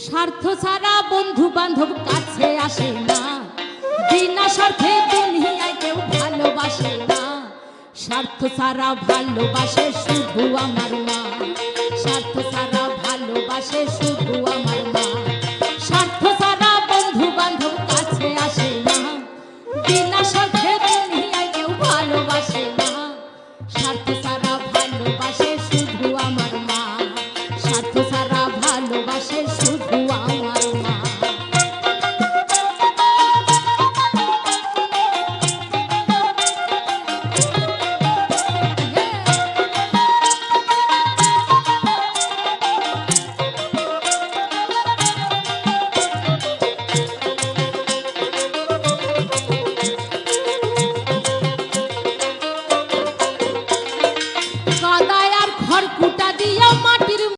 স্বার্থ ছাড়া বন্ধু বান্ধব কাছে আসে না, বিনা স্বার্থে দুনিয়ায় কেউ ভালোবাসে না। স্বার্থ ছাড়া ভালোবাসে শুধু আমার মা, স্বার্থ ছাড়া ভালোবাসে শুধু আমার মা। স্বার্থ ছাড়া বন্ধু বান্ধব কাছে আসে না, বিনা স্বার্থে দুনিয়ায় কেউ ভালোবাসে না। স্বার্থ ছাড়া ভালোবাসে শুধু আমার মা, স্বার্থ